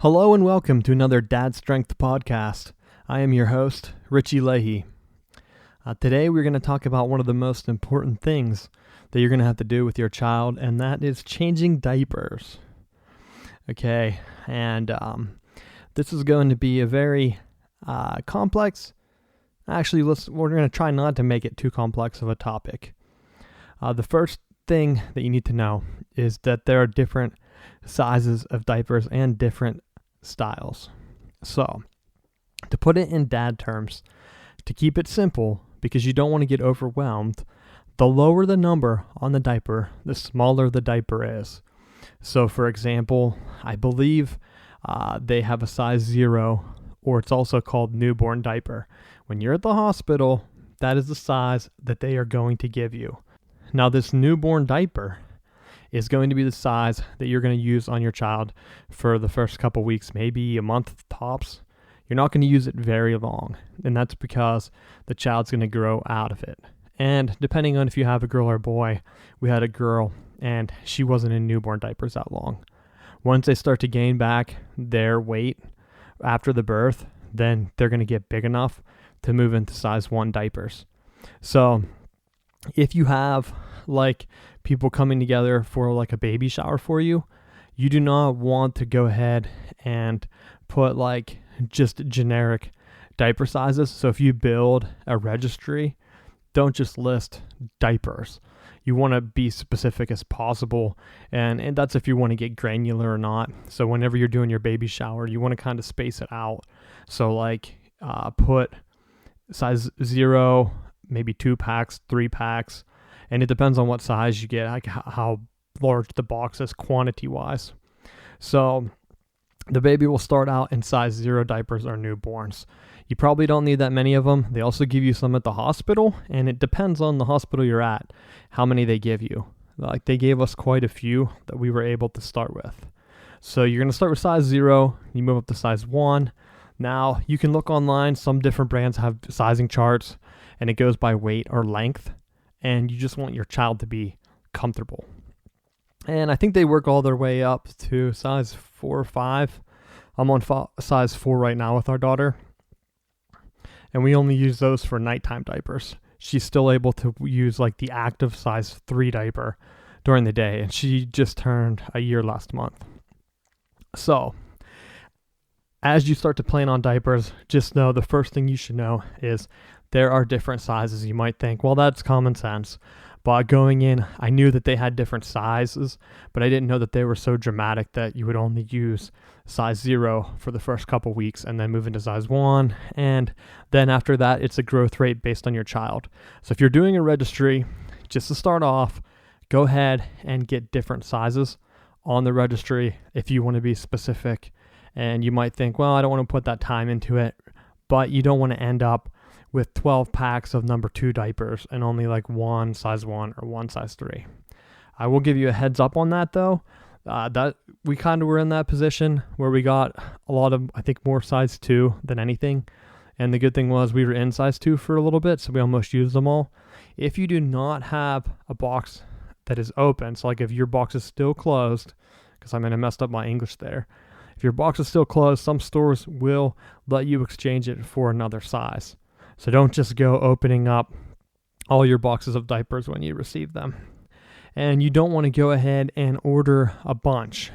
Hello and welcome to another Dad Strength podcast. I am your host, Richie Leahy. Today we're going to talk about one of the most important things that you're going to have to do with your child, and that is changing diapers. Okay, and this is going to be a very complex. Actually, we're going to try not to make it too complex of a topic. The first thing that you need to know is that there are different sizes of diapers and different styles. So, to put it in dad terms, to keep it simple, because you don't want to get overwhelmed, the lower the number on the diaper, the smaller the diaper is. So, for example, I believe they have a size 0, or it's also called newborn diaper. When you're at the hospital, that is the size that they are going to give you. Now, this newborn diaper is going to be the size that you're going to use on your child for the first couple weeks, maybe a month tops. You're not going to use it very long, and that's because the child's going to grow out of it. And depending on if you have a girl or a boy, we had a girl, and she wasn't in newborn diapers that long. Once they start to gain back their weight after the birth, then they're going to get big enough to move into size 1 diapers. So if you have like people coming together for like a baby shower for you, you do not want to go ahead and put like just generic diaper sizes. So if you build a registry, don't just list diapers. You want to be specific as possible, and that's if you want to get granular or not. So whenever you're doing your baby shower, you want to kind of space it out. So like put size 0, maybe 2 packs, 3 packs, and it depends on what size you get, like how large the box is quantity-wise. So the baby will start out in size 0 diapers or newborns. You probably don't need that many of them. They also give you some at the hospital, and it depends on the hospital you're at, how many they give you. Like they gave us quite a few that we were able to start with. So you're going to start with size 0, you move up to size 1. Now, you can look online. Some different brands have sizing charts, and it goes by weight or length, and you just want your child to be comfortable. And I think they work all their way up to size 4 or 5. I'm on size 4 right now with our daughter, and we only use those for nighttime diapers. She's still able to use like the active size 3 diaper during the day, and she just turned a year last month. So as you start to plan on diapers, just know the first thing you should know is there are different sizes. You might think, well, that's common sense. But going in, I knew that they had different sizes, but I didn't know that they were so dramatic that you would only use size 0 for the first couple weeks and then move into size 1. And then after that, it's a growth rate based on your child. So if you're doing a registry, just to start off, go ahead and get different sizes on the registry if you want to be specific. And you might think, well, I don't want to put that time into it, but you don't want to end up with 12 packs of number 2 diapers and only like 1 size 1 or 1 size 3. I will give you a heads up on that though. That we kind of were in that position where we got a lot of, I think, more size 2 than anything. And the good thing was we were in size 2 for a little bit, so we almost used them all. If you do not have a box that is open, so like if your box is still closed, because I might have messed up my English there. If your box is still closed, some stores will let you exchange it for another size. So don't just go opening up all your boxes of diapers when you receive them. And you don't want to go ahead and order a bunch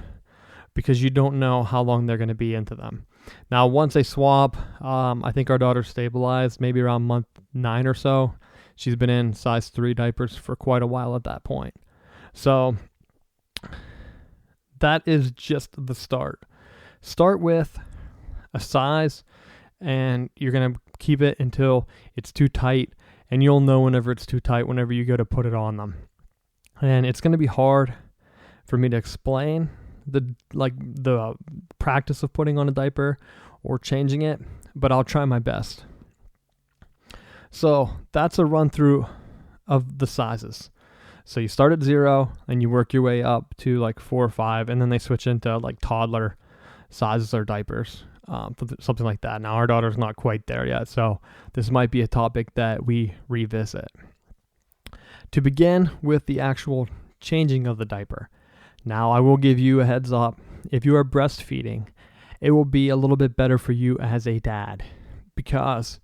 because you don't know how long they're going to be into them. Now, once they swap, I think our daughter stabilized maybe around month 9 or so. She's been in size 3 diapers for quite a while at that point. So that is just the start. Start with a size, and you're going to keep it until it's too tight, and you'll know whenever it's too tight whenever you go to put it on them. And it's going to be hard for me to explain the practice of putting on a diaper or changing it, but I'll try my best. So that's a run through of the sizes. So you start at 0 and you work your way up to like 4 or 5, and then they switch into like toddler sizes or diapers, something like that. Now our daughter's not quite there yet, so this might be a topic that we revisit. To begin with the actual changing of the diaper. Now I will give you a heads up. If you are breastfeeding it will be a little bit better for you as a dad, because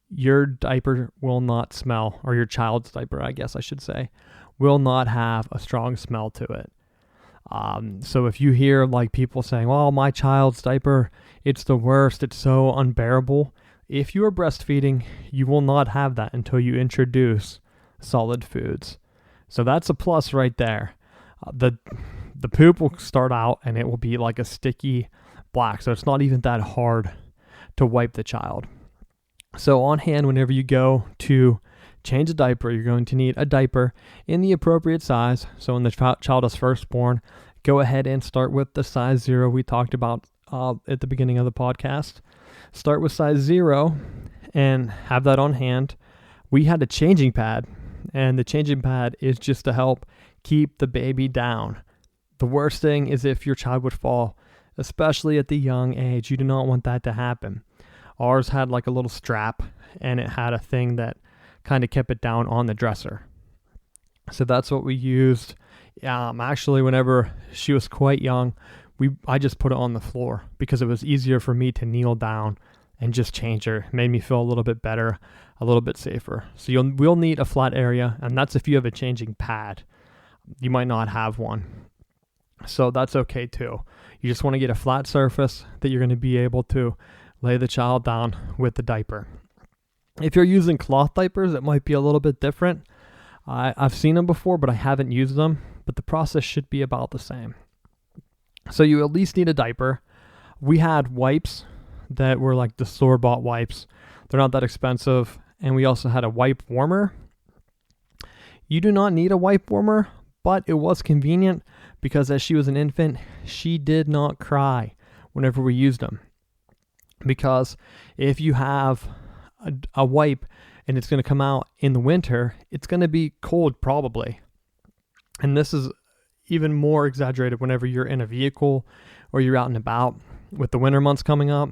your diaper will not smell, or your child's diaper, I guess I should say, will not have a strong smell to it. So if you hear like people saying, well, my child's diaper, it's the worst, it's so unbearable. If you are breastfeeding, you will not have that until you introduce solid foods. So that's a plus right there. The poop will start out and it will be like a sticky black, so it's not even that hard to wipe the child. So on hand, whenever you go to change a diaper, you're going to need a diaper in the appropriate size. So when the child is first born, go ahead and start with the size 0 we talked about at the beginning of the podcast. Start with size 0 and have that on hand. We had a changing pad, and the changing pad is just to help keep the baby down. The worst thing is if your child would fall, especially at the young age. You do not want that to happen. Ours had like a little strap, and it had a thing that kind of kept it down on the dresser. So that's what we used. Actually, whenever she was quite young, I just put it on the floor because it was easier for me to kneel down and just change her. It made me feel a little bit better, a little bit safer. So we'll need a flat area, and that's if you have a changing pad. You might not have one, so that's okay too. You just want to get a flat surface that you're going to be able to lay the child down with the diaper. If you're using cloth diapers, it might be a little bit different. I've seen them before, but I haven't used them, but the process should be about the same. So you at least need a diaper. We had wipes that were like the store-bought wipes. They're not that expensive. And we also had a wipe warmer. You do not need a wipe warmer, but it was convenient because as she was an infant, she did not cry whenever we used them. Because if you have a wipe and it's going to come out in the winter, it's going to be cold probably. And this is even more exaggerated whenever you're in a vehicle or you're out and about with the winter months coming up.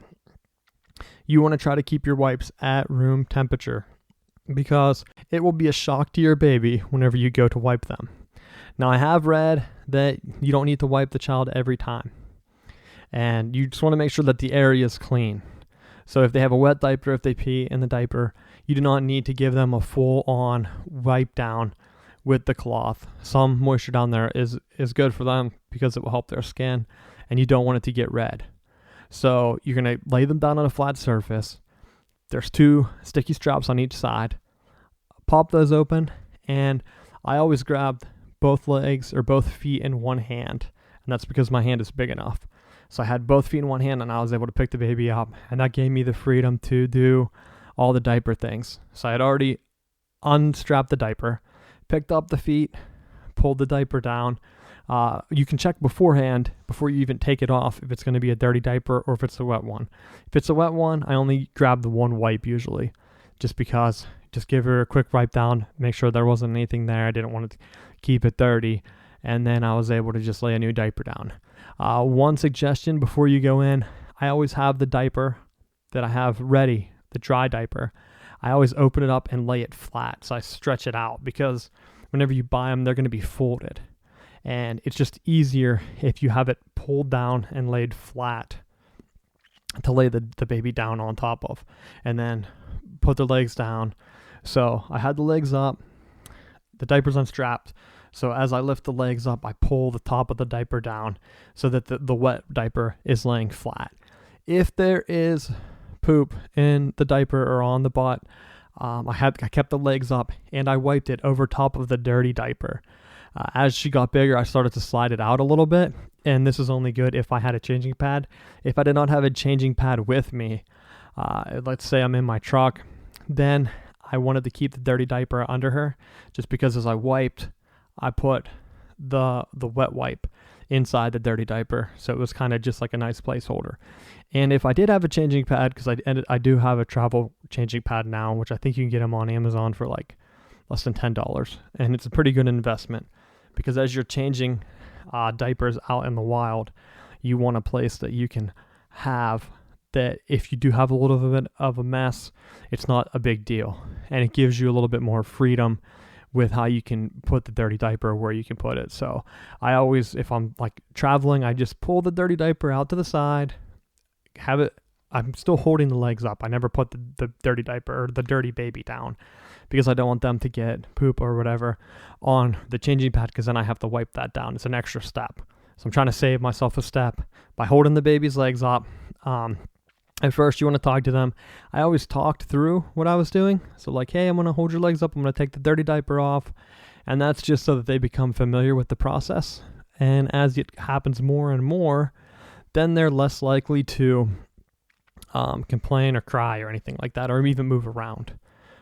You want to try to keep your wipes at room temperature because it will be a shock to your baby whenever you go to wipe them. Now, I have read that you don't need to wipe the child every time, and you just want to make sure that the area is clean. So if they have a wet diaper, if they pee in the diaper, you do not need to give them a full-on wipe down with the cloth. Some moisture down there is good for them because it will help their skin, and you don't want it to get red. So you're going to lay them down on a flat surface. There's 2 sticky straps on each side. Pop those open, and I always grabbed both legs or both feet in one hand, and that's because my hand is big enough. So I had both feet in one hand, and I was able to pick the baby up, and that gave me the freedom to do all the diaper things. So I had already unstrapped the diaper, picked up the feet, pulled the diaper down. You can check beforehand, before you even take it off, if it's going to be a dirty diaper or if it's a wet one. If it's a wet one, I only grab the one wipe usually, just because, just give her a quick wipe down, make sure there wasn't anything there. I didn't want to keep it dirty, and then I was able to just lay a new diaper down. One suggestion before you go in, I always have the diaper that I have ready, the dry diaper. I always open it up and lay it flat, so I stretch it out, because whenever you buy them, they're going to be folded. And it's just easier if you have it pulled down and laid flat to lay the baby down on top of, and then put the legs down. So I had the legs up, the diaper's unstrapped. So as I lift the legs up, I pull the top of the diaper down so that the wet diaper is laying flat. If there is poop in the diaper or on the butt, I kept the legs up and I wiped it over top of the dirty diaper. As she got bigger, I started to slide it out a little bit, and this is only good if I had a changing pad. If I did not have a changing pad with me, let's say I'm in my truck, then I wanted to keep the dirty diaper under her, just because as I wiped, I put the wet wipe inside the dirty diaper, so it was kind of just like a nice placeholder. And if I did have a changing pad, because I do have a travel changing pad now, which I think you can get them on Amazon for like less than $10, and it's a pretty good investment, because as you're changing diapers out in the wild, you want a place that you can have that if you do have a little bit of a mess, it's not a big deal, and it gives you a little bit more freedom with how you can put the dirty diaper where you can put it. So I always, if I'm like traveling, I just pull the dirty diaper out to the side, have it. I'm still holding the legs up. I never put the dirty diaper or the dirty baby down because I don't want them to get poop or whatever on the changing pad, because then I have to wipe that down. It's an extra step. So I'm trying to save myself a step by holding the baby's legs up. At first, you want to talk to them. I always talked through what I was doing. So like, hey, I'm going to hold your legs up. I'm going to take the dirty diaper off. And that's just so that they become familiar with the process. And as it happens more and more, then they're less likely to complain or cry or anything like that, or even move around.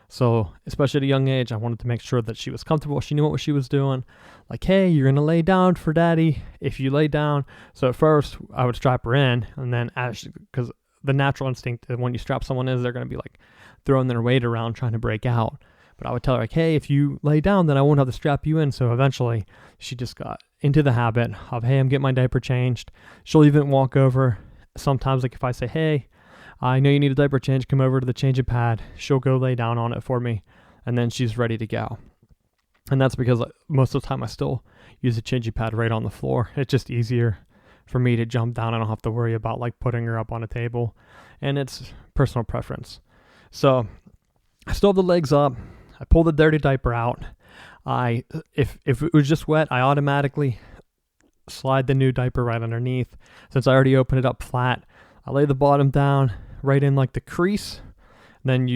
So especially at a young age, I wanted to make sure that she was comfortable. She knew what she was doing. Like, hey, you're going to lay down for daddy if you lay down. So at first I would strap her in, and then because the natural instinct when you strap someone in is they're going to be like throwing their weight around trying to break out. But I would tell her, like, hey, if you lay down, then I won't have to strap you in. So eventually she just got into the habit of, hey, I'm getting my diaper changed. She'll even walk over. Sometimes, like if I say, hey, I know you need a diaper change, come over to the changing pad. She'll go lay down on it for me, and then she's ready to go. And that's because most of the time I still use the changing pad right on the floor. It's just easier for me to jump down. I don't have to worry about like putting her up on a table, and it's personal preference. So I still have the legs up. I pull the dirty diaper out. If it was just wet, I automatically slide the new diaper right underneath. Since I already opened it up flat, I lay the bottom down right in like the crease. Then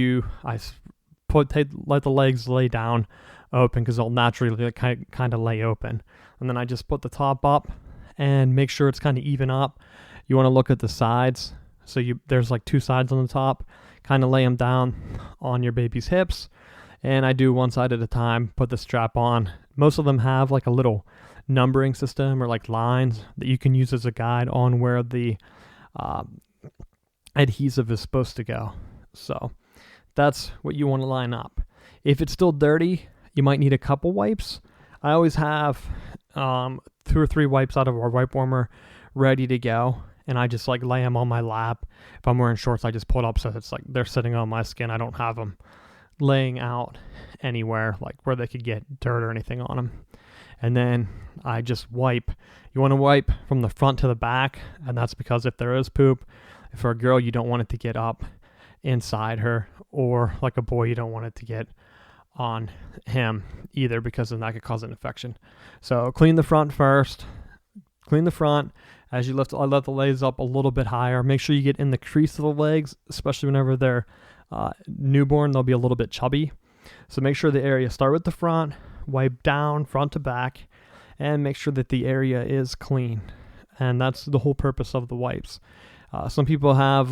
let the legs lay down open, because they'll naturally kind of lay open. And then I just put the top up and make sure it's kind of even up. You want to look at the sides. So there's like two sides on the top. Kind of lay them down on your baby's hips. And I do one side at a time, put the strap on. Most of them have like a little numbering system or like lines that you can use as a guide on where the adhesive is supposed to go. So that's what you want to line up. If it's still dirty, you might need a couple wipes. I always have 2 or 3 wipes out of our wipe warmer ready to go, and I just like lay them on my lap. If I'm wearing shorts, I just pull it up so it's like they're sitting on my skin. I don't have them laying out anywhere like where they could get dirt or anything on them. And then I just wipe. You want to wipe from the front to the back, and that's because if there is poop, for a girl, you don't want it to get up inside her, or like a boy, you don't want it to get on him either, because then that could cause an infection. So clean the front first. Clean the front. As you lift, I let the legs up a little bit higher. Make sure you get in the crease of the legs, especially whenever they're newborn. They'll be a little bit chubby. So make sure the area, start with the front, wipe down front to back, and make sure that the area is clean. And that's the whole purpose of the wipes. Some people have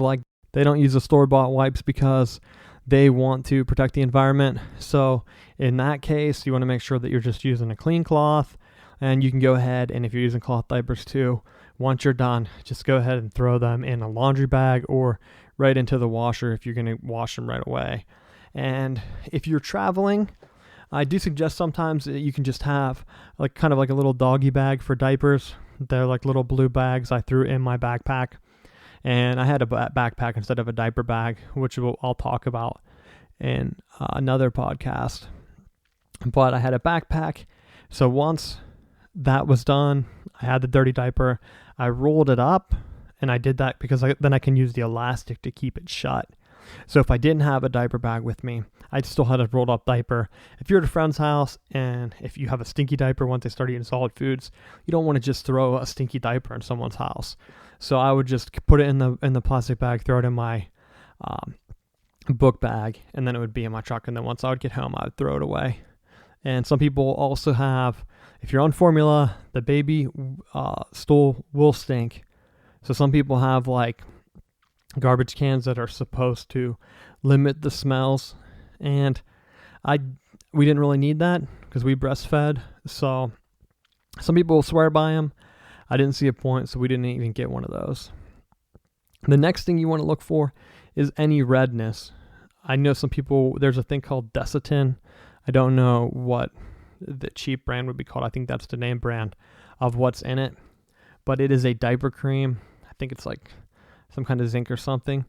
they don't use the store-bought wipes because they want to protect the environment. So in that case, you want to make sure that you're just using a clean cloth, and you can go ahead, and if you're using cloth diapers too, once you're done, just go ahead and throw them in a laundry bag or right into the washer if you're going to wash them right away. And if you're traveling, I do suggest sometimes that you can just have kind of like a little doggy bag for diapers. They're like little blue bags I threw in my backpack. And I had a backpack instead of a diaper bag, which I'll talk about in another podcast. But I had a backpack. So once that was done, I had the dirty diaper. I rolled it up, and I did that because then I can use the elastic to keep it shut. So if I didn't have a diaper bag with me, I still had a rolled up diaper. If you're at a friend's house and if you have a stinky diaper once they start eating solid foods, you don't want to just throw a stinky diaper in someone's house. So I would just put it in the plastic bag, throw it in my book bag, and then it would be in my truck. And then once I would get home, I would throw it away. And some people also have, if you're on formula, the baby stool will stink. So some people have garbage cans that are supposed to limit the smells, and we didn't really need that because we breastfed. So some people swear by them. I didn't see a point, so we didn't even get one of those. The next thing you want to look for is any redness. I know some people, there's a thing called Desitin. I don't know what the cheap brand would be called. I think that's the name brand of what's in it, but it is a diaper cream. I think it's like some kind of zinc or something,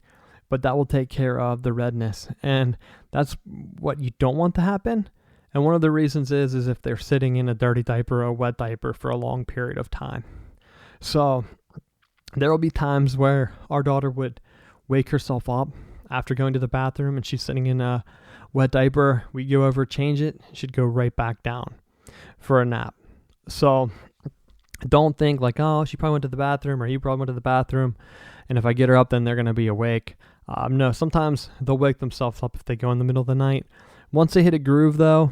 but that will take care of the redness, and that's what you don't want to happen. And one of the reasons is if they're sitting in a dirty diaper or a wet diaper for a long period of time. So there will be times where our daughter would wake herself up after going to the bathroom and she's sitting in a wet diaper. We go over, change it, she'd go right back down for a nap. So don't think like, oh, she probably went to the bathroom or he probably went to the bathroom, and if I get her up, then they're going to be awake. No, sometimes they'll wake themselves up if they go in the middle of the night. Once they hit a groove, though,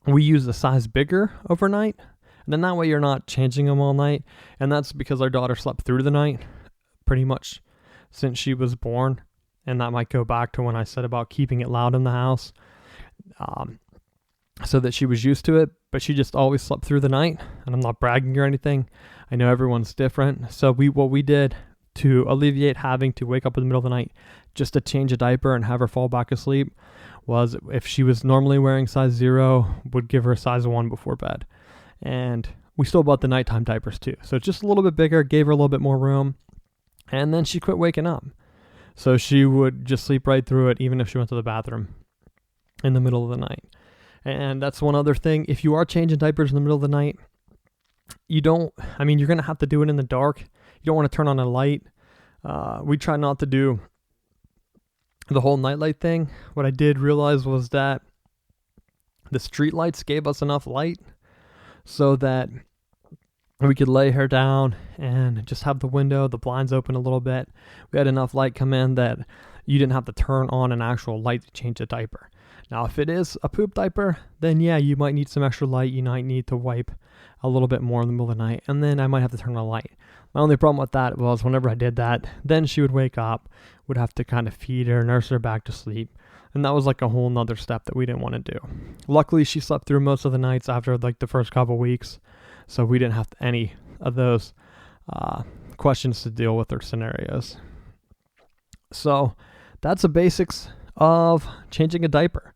we use the size bigger overnight, and then that way you're not changing them all night. And that's because our daughter slept through the night pretty much since she was born, and that might go back to when I said about keeping it loud in the house, so that she was used to it, but she just always slept through the night. And I'm not bragging or anything. I know everyone's different. So what we did to alleviate having to wake up in the middle of the night just to change a diaper and have her fall back asleep was, if she was normally wearing size 0, would give her a size 1 before bed. And we still bought the nighttime diapers too. So just a little bit bigger, gave her a little bit more room. And then she quit waking up. So she would just sleep right through it, even if she went to the bathroom in the middle of the night. And that's one other thing. If you are changing diapers in the middle of the night, you're going to have to do it in the dark. You don't want to turn on a light. We try not to do the whole nightlight thing. What I did realize was that the street lights gave us enough light so that we could lay her down and just have the window, the blinds open a little bit. We had enough light come in that you didn't have to turn on an actual light to change a diaper. Now, if it is a poop diaper, then yeah, you might need some extra light. You might need to wipe a little bit more in the middle of the night, and then I might have to turn on a light. My only problem with that was whenever I did that, then she would wake up, would have to kind of feed her, nurse her back to sleep, and that was like a whole nother step that we didn't want to do. Luckily, she slept through most of the nights after like the first couple weeks, so we didn't have any of those questions to deal with or scenarios. So that's the basics of changing a diaper.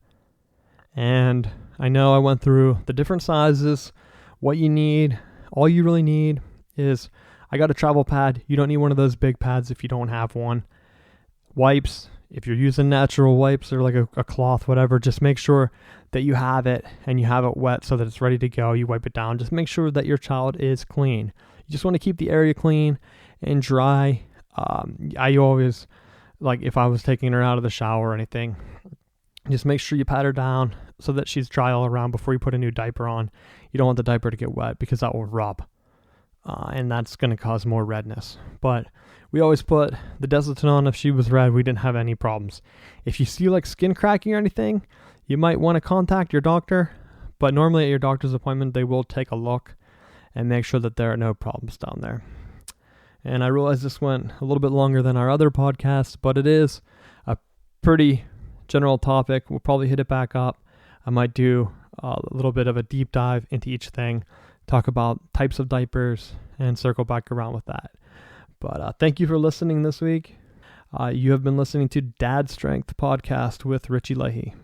And I know I went through the different sizes, what you need. All you really need is, I got a travel pad. You don't need one of those big pads if you don't have one. Wipes, if you're using natural wipes or like a cloth, whatever, just make sure that you have it and you have it wet so that it's ready to go. You wipe it down. Just make sure that your child is clean. You just want to keep the area clean and dry. I always, like if I was taking her out of the shower or anything, just make sure you pat her down so that she's dry all around before you put a new diaper on. You don't want the diaper to get wet because that will rub, and that's going to cause more redness. But we always put the Desitin on. If she was red, we didn't have any problems. If you see like skin cracking or anything, you might want to contact your doctor, but normally at your doctor's appointment, they will take a look and make sure that there are no problems down there. And I realize this went a little bit longer than our other podcasts, but it is a pretty general topic. We'll probably hit it back up. I might do a little bit of a deep dive into each thing, talk about types of diapers, and circle back around with that. But thank you for listening this week. You have been listening to Dad Strength Podcast with Richie Leahy.